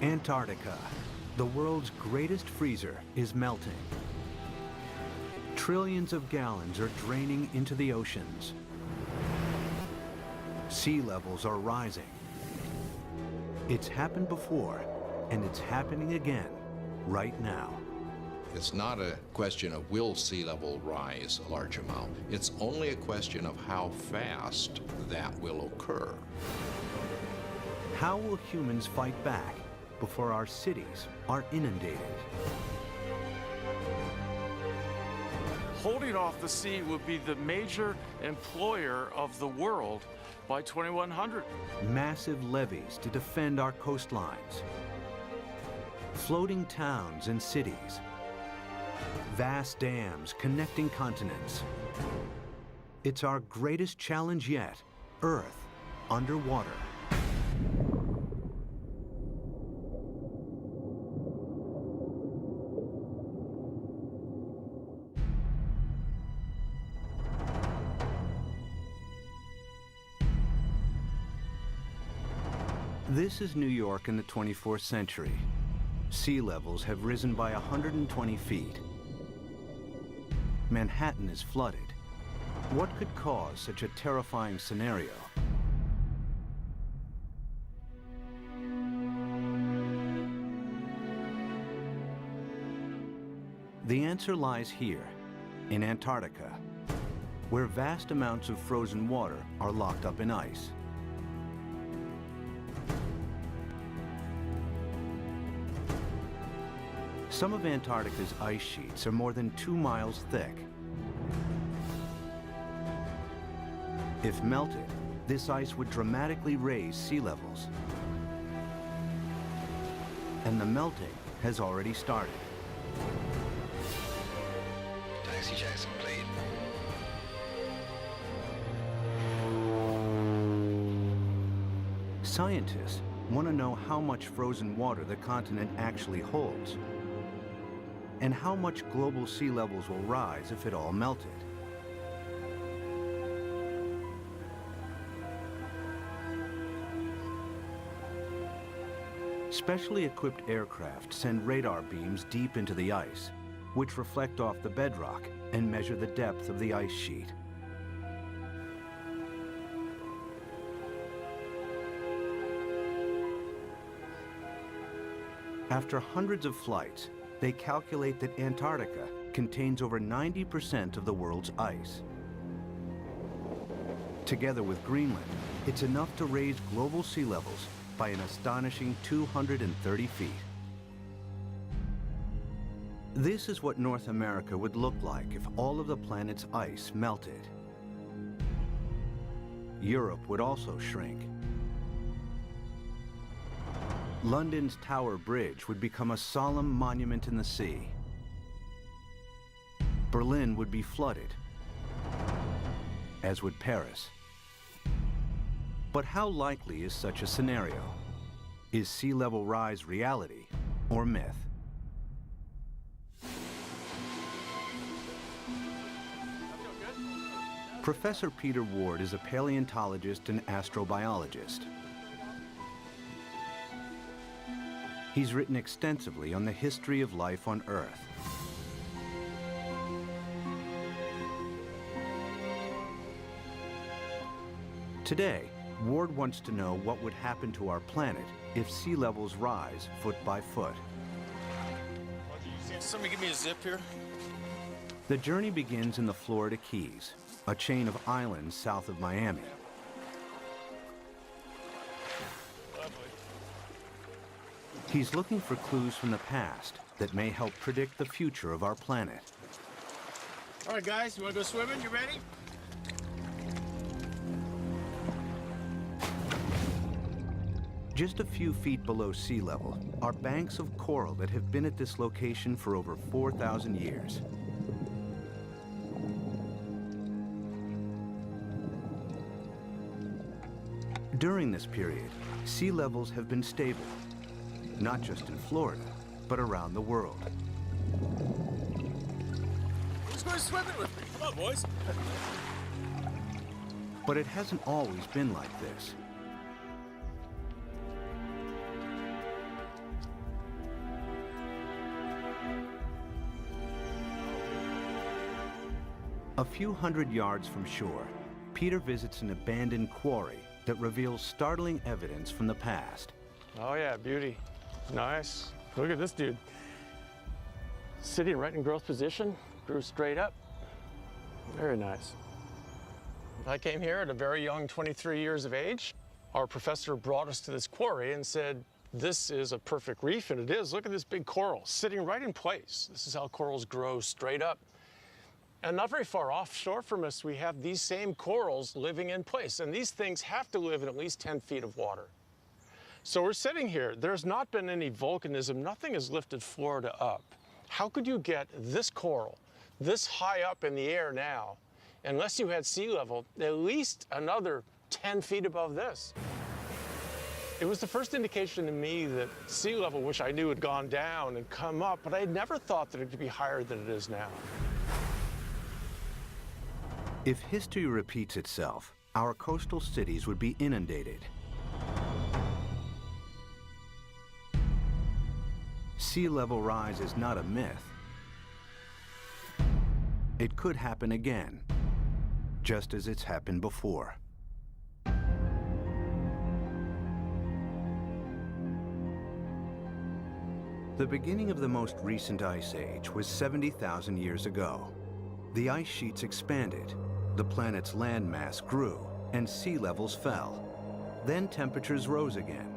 Antarctica, the world's greatest freezer, is melting. Trillions of gallons are draining into the oceans. Sea levels are rising. It's happened before, and it's happening again right now. It's not a question of will sea level rise a large amount. It's only a question of how fast that will occur. How will humans fight back before our cities are inundated? Holding off the sea would be the major employer of the world by 2100. Massive levees to defend our coastlines. Floating towns and cities. Vast dams connecting continents. It's our greatest challenge yet, Earth underwater. This is New York in the 24th century. Sea levels have risen by 120 feet. Manhattan is flooded. What could cause such a terrifying scenario? The answer lies here, in Antarctica, where vast amounts of frozen water are locked up in ice. Some of Antarctica's ice sheets are more than 2 miles thick. If melted, this ice would dramatically raise sea levels. And the melting has already started. Taxi Jackson, please. Scientists want to know how much frozen water the continent actually holds, and how much global sea levels will rise if it all melted. Specially equipped aircraft send radar beams deep into the ice, which reflect off the bedrock and measure the depth of the ice sheet. After hundreds of flights, they calculate that Antarctica contains over 90% of the world's ice. Together with Greenland, it's enough to raise global sea levels by an astonishing 230 feet. This is what North America would look like if all of the planet's ice melted. Europe would also shrink. London's Tower Bridge would become a solemn monument in the sea. Berlin would be flooded, as would Paris. But how likely is such a scenario? Is sea level rise reality or myth? Professor Peter Ward is a paleontologist and astrobiologist. He's written extensively on the history of life on Earth. Today, Ward wants to know what would happen to our planet if sea levels rise foot by foot. Somebody give me a zip here. The journey begins in the Florida Keys, a chain of islands south of Miami. He's looking for clues from the past that may help predict the future of our planet. All right, guys, you want to go swimming? You ready? Just a few feet below sea level are banks of coral that have been at this location for over 4,000 years. During this period, sea levels have been stable, not just in Florida, but around the world. Who's going swimming with me? Come on, boys. But it hasn't always been like this. A few hundred yards from shore, Peter visits an abandoned quarry that reveals startling evidence from the past. Oh yeah, beauty. Nice. Look at this dude. Sitting right in growth position, grew straight up. Very nice. I came here at a very young 23 years of age. Our professor brought us to this quarry and said, this is a perfect reef, and it is. Look at this big coral sitting right in place. This is how corals grow straight up. And not very far offshore from us, we have these same corals living in place. And these things have to live in at least 10 feet of water. So we're sitting here. There's not been any volcanism. Nothing has lifted Florida up. How could you get this coral this high up in the air now, unless you had sea level, at least another 10 feet above this? It was the first indication to me that sea level, which I knew had gone down and come up, but I had never thought that it could be higher than it is now. If history repeats itself, our coastal cities would be inundated. Sea level rise is not a myth. It could happen again, just as it's happened before. The beginning of the most recent ice age was 70,000 years ago. The ice sheets expanded, the planet's landmass grew, and sea levels fell. Then temperatures rose again.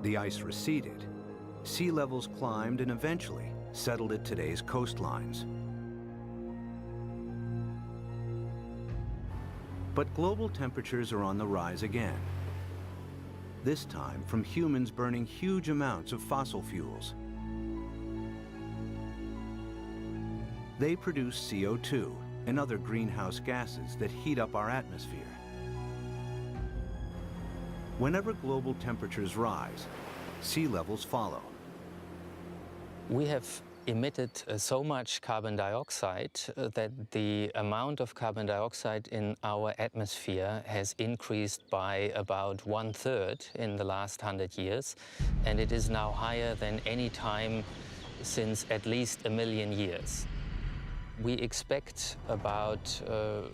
The ice receded. Sea levels climbed and eventually settled at today's coastlines. But global temperatures are on the rise again. This time from humans burning huge amounts of fossil fuels. They produce CO2 and other greenhouse gases that heat up our atmosphere. Whenever global temperatures rise, sea levels follow. We have emitted so much carbon dioxide that the amount of carbon dioxide in our atmosphere has increased by about 1/3 in the last 100 years, and it is now higher than any time since at least 1 million years. We expect about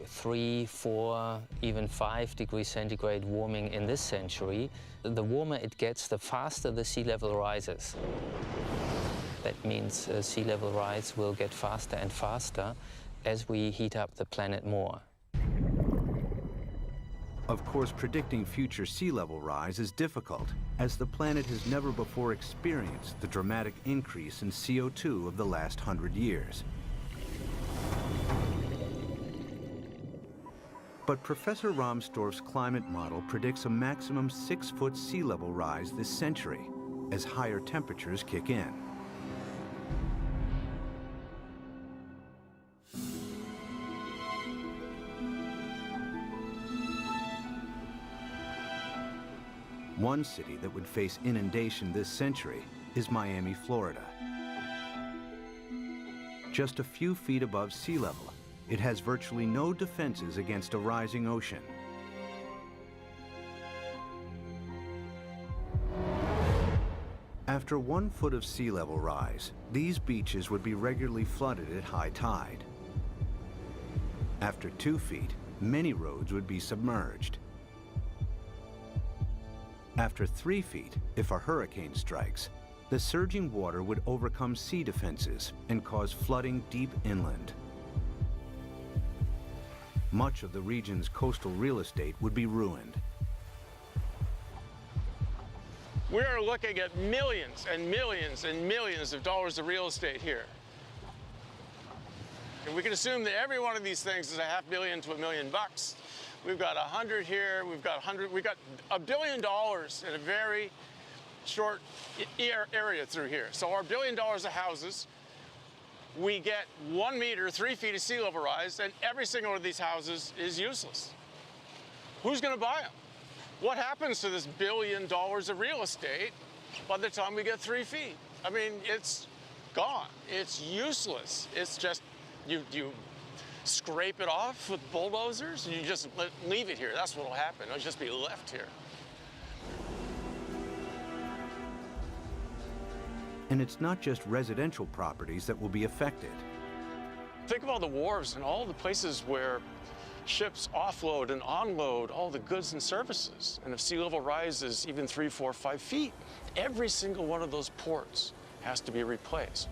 3, 4, even 5 degrees centigrade warming in this century. The warmer it gets, the faster the sea level rises. That means sea level rise will get faster and faster as we heat up the planet more. Of course, predicting future sea level rise is difficult, as the planet has never before experienced the dramatic increase in CO2 of the last 100 years. But Professor Rahmstorf's climate model predicts a maximum 6-foot sea level rise this century, as higher temperatures kick in. One city that would face inundation this century is Miami, Florida. Just a few feet above sea level, it has virtually no defenses against a rising ocean. After 1 foot of sea level rise, these beaches would be regularly flooded at high tide. After 2 feet, many roads would be submerged. After 3 feet, if a hurricane strikes, the surging water would overcome sea defenses and cause flooding deep inland. Much of the region's coastal real estate would be ruined. We are looking at millions and millions and millions of dollars of real estate here. And we can assume that every one of these things is $500,000 to $1 million. We've got 100 here, we've got $1 billion in a very short area through here. So our $1 billion of houses, we get 1 meter, 3 feet of sea level rise, and every single one of these houses is useless. Who's gonna buy them? What happens to this $1 billion of real estate by the time we get 3 feet? I mean, it's gone. It's useless. It's just, you scrape it off with bulldozers and you just leave it here. That's what'll happen. It'll just be left here. And it's not just residential properties that will be affected. Think of all the wharves and all the places where ships offload and unload all the goods and services. And if sea level rises even 3, 4, 5 feet, every single one of those ports has to be replaced.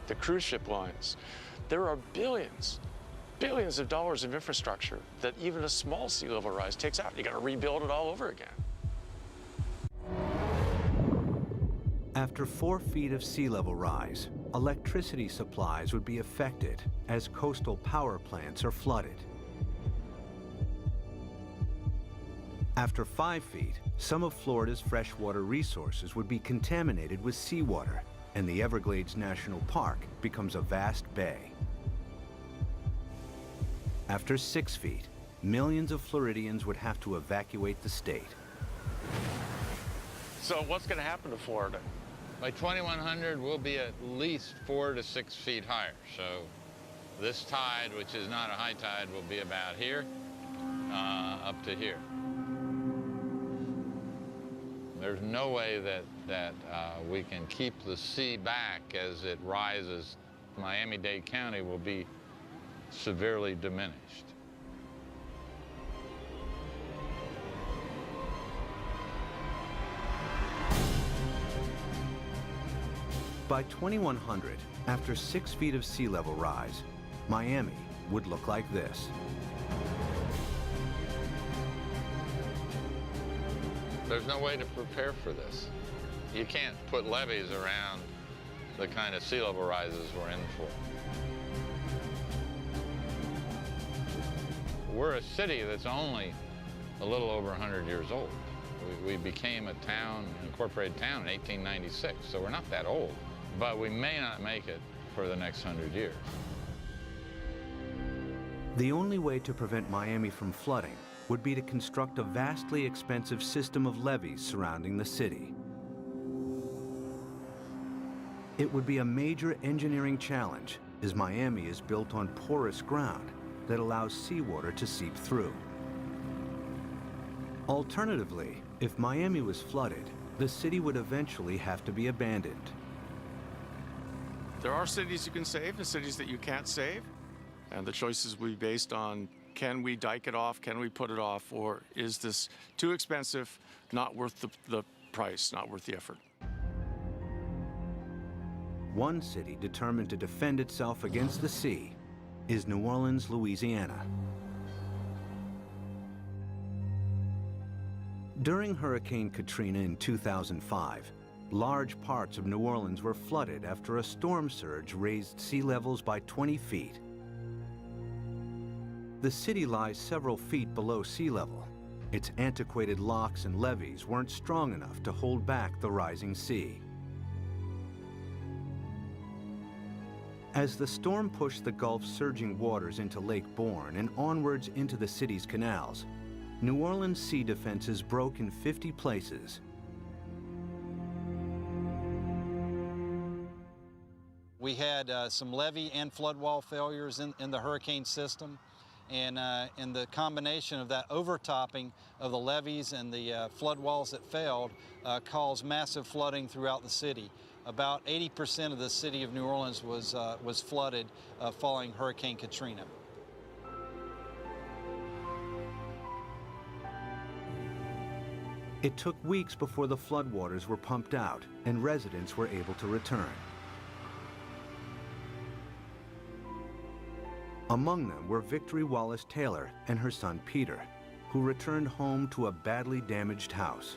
The cruise ship lines, there are billions of dollars of infrastructure that even a small sea level rise takes out. You got to rebuild it all over again. After 4 feet of sea level rise, electricity supplies would be affected as coastal power plants are flooded. After 5 feet, some of Florida's freshwater resources would be contaminated with seawater, and the Everglades National Park becomes a vast bay. After 6 feet, millions of Floridians would have to evacuate the state. So what's going to happen to Florida? By 2100, we'll be at least 4 to 6 feet higher. So this tide, which is not a high tide, will be about here, up to here. There's no way that we can keep the sea back as it rises. Miami-Dade County will be severely diminished. By 2100, after 6 feet of sea level rise, Miami would look like this. There's no way to prepare for this. You can't put levees around the kind of sea level rises we're in for. We're a city that's only a little over 100 years old. We became a town, an incorporated town in 1896, so we're not that old. But we may not make it for the next 100 years. The only way to prevent Miami from flooding would be to construct a vastly expensive system of levees surrounding the city. It would be a major engineering challenge, as Miami is built on porous ground that allows seawater to seep through. Alternatively, if Miami was flooded, the city would eventually have to be abandoned. There are cities you can save and cities that you can't save. And the choices will be based on, can we dike it off, can we put it off, or is this too expensive, not worth the price, not worth the effort? One city determined to defend itself against the sea is New Orleans, Louisiana. During Hurricane Katrina in 2005, large parts of New Orleans were flooded after a storm surge raised sea levels by 20 feet. The city lies several feet below sea level. Its antiquated locks and levees weren't strong enough to hold back the rising sea. As the storm pushed the Gulf's surging waters into Lake Borgne and onwards into the city's canals, New Orleans' sea defenses broke in 50 places. We had some levee and flood wall failures in the hurricane system, and the combination of that overtopping of the levees and the flood walls that failed caused massive flooding throughout the city. About 80% of the city of New Orleans was flooded following Hurricane Katrina. It took weeks before the floodwaters were pumped out and residents were able to return. Among them were Victory Wallace Taylor and her son Peter, who returned home to a badly damaged house.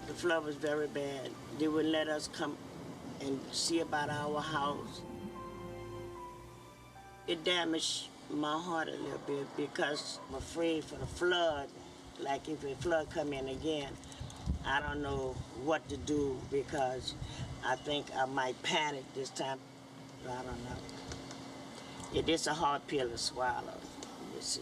The flood was very bad. They wouldn't let us come and see about our house. It damaged my heart a little bit because I'm afraid for the flood. Like if the flood come in again, I don't know what to do because I think I might panic this time. I don't know. It is a hard pill to swallow, you see.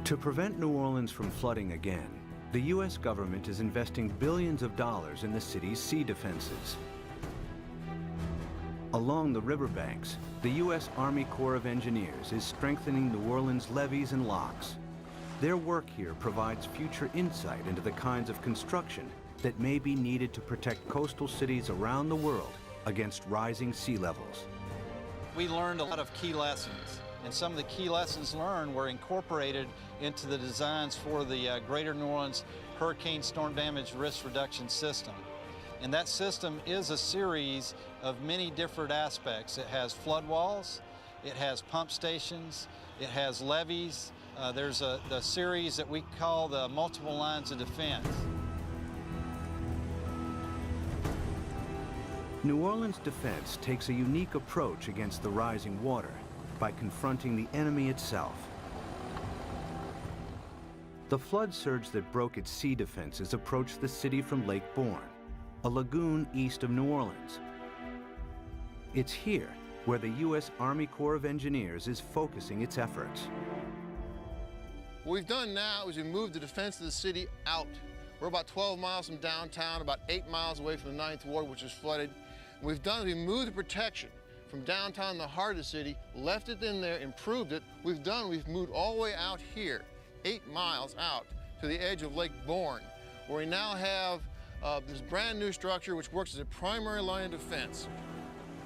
To prevent New Orleans from flooding again, the U.S. government is investing billions of dollars in the city's sea defenses. Along the riverbanks, the U.S. Army Corps of Engineers is strengthening New Orleans' levees and locks. Their work here provides future insight into the kinds of construction that may be needed to protect coastal cities around the world against rising sea levels. We learned a lot of key lessons, and some of the key lessons learned were incorporated into the designs for the Greater New Orleans Hurricane Storm Damage Risk Reduction System. And that system is a series of many different aspects. It has flood walls, it has pump stations, it has levees. There's the series that we call the multiple lines of defense. New Orleans defense takes a unique approach against the rising water by confronting the enemy itself. The flood surge that broke its sea defenses approached the city from Lake Borgne, a lagoon east of New Orleans. It's here where the U.S. Army Corps of Engineers is focusing its efforts. What we've done now is we've moved the defense of the city out. We're about 12 miles from downtown, about 8 miles away from the 9th Ward, which is flooded. What we've done is we moved the protection from downtown, the heart of the city, left it in there, improved it. We've moved all the way out here, 8 miles out to the edge of Lake Borgne, where we now have this brand new structure which works as a primary line of defense.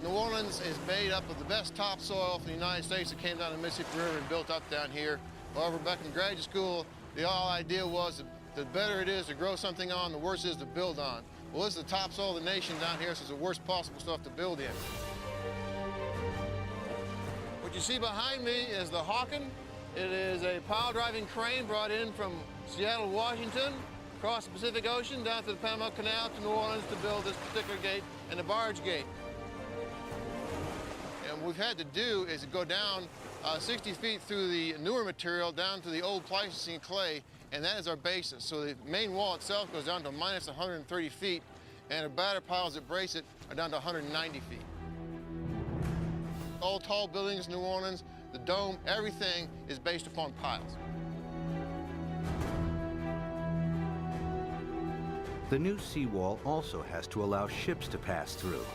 New Orleans is made up of the best topsoil from the United States that came down the Mississippi River and built up down here. However, back in graduate school, the whole idea was that the better it is to grow something on, the worse it is to build on. Well, this is the topsoil of the nation down here, so it's the worst possible stuff to build in. What you see behind me is the Hawken. It is a pile-driving crane brought in from Seattle, Washington, across the Pacific Ocean, down to the Panama Canal to New Orleans to build this particular gate and the barge gate. And what we've had to do is go down 60 feet through the newer material down to the old Pleistocene clay, and that is our basis. So the main wall itself goes down to minus 130 feet, and the batter piles that brace it are down to 190 feet. All tall buildings in New Orleans, the dome, everything is based upon piles. The new seawall also has to allow ships to pass through.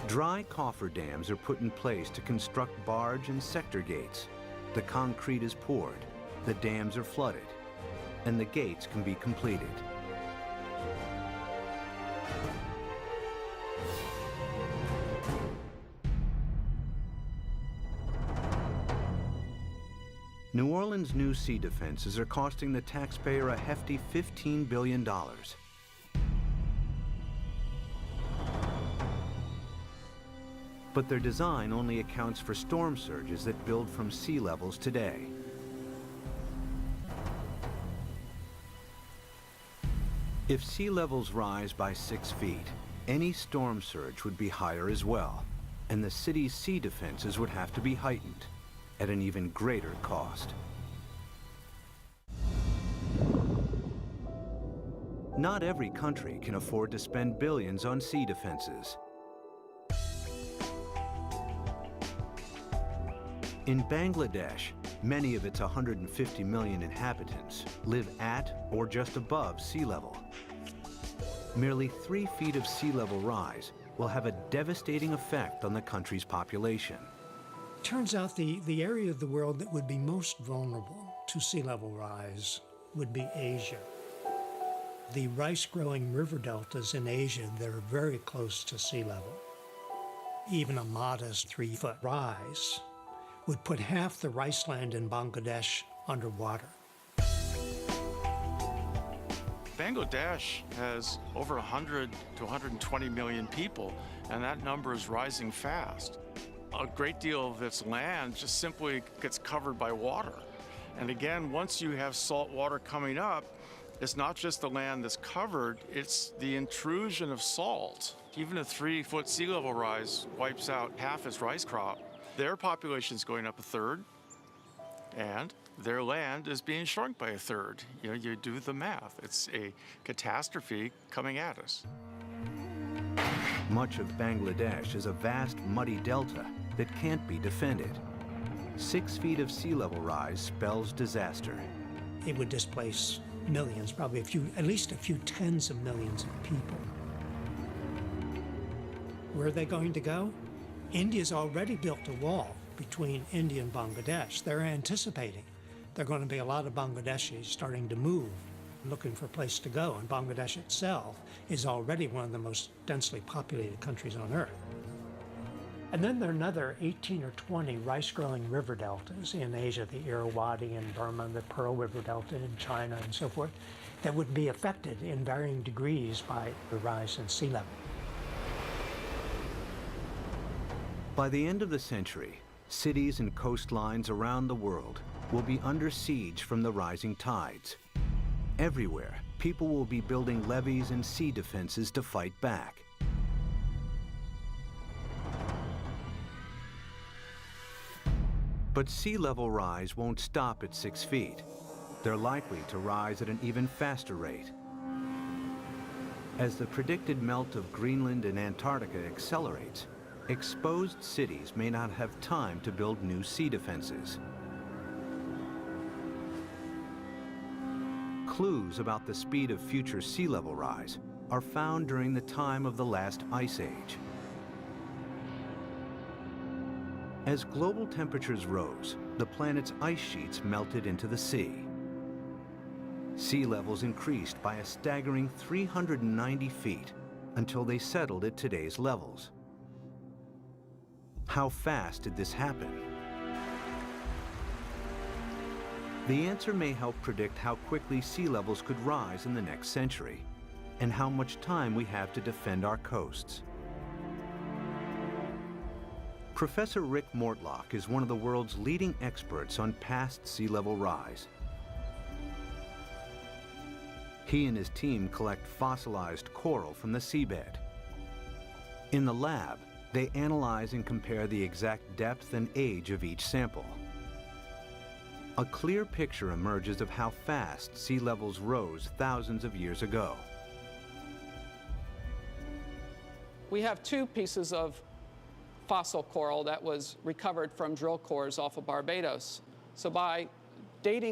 Dry cofferdams are put in place to construct barge and sector gates. The concrete is poured, the dams are flooded, and the gates can be completed. New Orleans' new sea defenses are costing the taxpayer a hefty $15 billion. But their design only accounts for storm surges that build from sea levels today. If sea levels rise by 6 feet, any storm surge would be higher as well, and the city's sea defenses would have to be heightened at an even greater cost. Not every country can afford to spend billions on sea defenses. In Bangladesh, many of its 150 million inhabitants live at or just above sea level. Merely 3 feet of sea level rise will have a devastating effect on the country's population. Turns out the area of the world that would be most vulnerable to sea level rise would be Asia. The rice-growing river deltas in Asia that are very close to sea level. Even a modest 3-foot rise would put half the rice land in Bangladesh underwater. Bangladesh has over 100 to 120 million people, and that number is rising fast. A great deal of its land just simply gets covered by water. And again, once you have salt water coming up, it's not just the land that's covered, it's the intrusion of salt. Even a 3-foot sea level rise wipes out half its rice crop. Their population is going up 1/3, and their land is being shrunk by 1/3. You know, you do the math. It's a catastrophe coming at us. Much of Bangladesh is a vast muddy delta that can't be defended. 6 feet of sea level rise spells disaster. It would displace millions, probably at least a few tens of millions of people. Where are they going to go? India's already built a wall between India and Bangladesh. They're anticipating there are going to be a lot of Bangladeshis starting to move, looking for a place to go, and Bangladesh itself is already one of the most densely populated countries on Earth. And then there are another 18 or 20 rice-growing river deltas in Asia, the Irrawaddy in Burma, the Pearl River Delta in China, and so forth, that would be affected in varying degrees by the rise in sea level. By the end of the century, cities and coastlines around the world will be under siege from the rising tides. Everywhere, people will be building levees and sea defenses to fight back. But sea level rise won't stop at 6 feet. They're likely to rise at an even faster rate. As the predicted melt of Greenland and Antarctica accelerates, exposed cities may not have time to build new sea defenses. Clues about the speed of future sea level rise are found during the time of the last ice age. As global temperatures rose, the planet's ice sheets melted into the sea. Sea levels increased by a staggering 390 feet until they settled at today's levels. How fast did this happen? The answer may help predict how quickly sea levels could rise in the next century, and how much time we have to defend our coasts. Professor Rick Mortlock is one of the world's leading experts on past sea level rise. He and his team collect fossilized coral from the seabed. In the lab, they analyze and compare the exact depth and age of each sample. A clear picture emerges of how fast sea levels rose thousands of years ago. We have 2 pieces of fossil coral that was recovered from drill cores off of Barbados. So by dating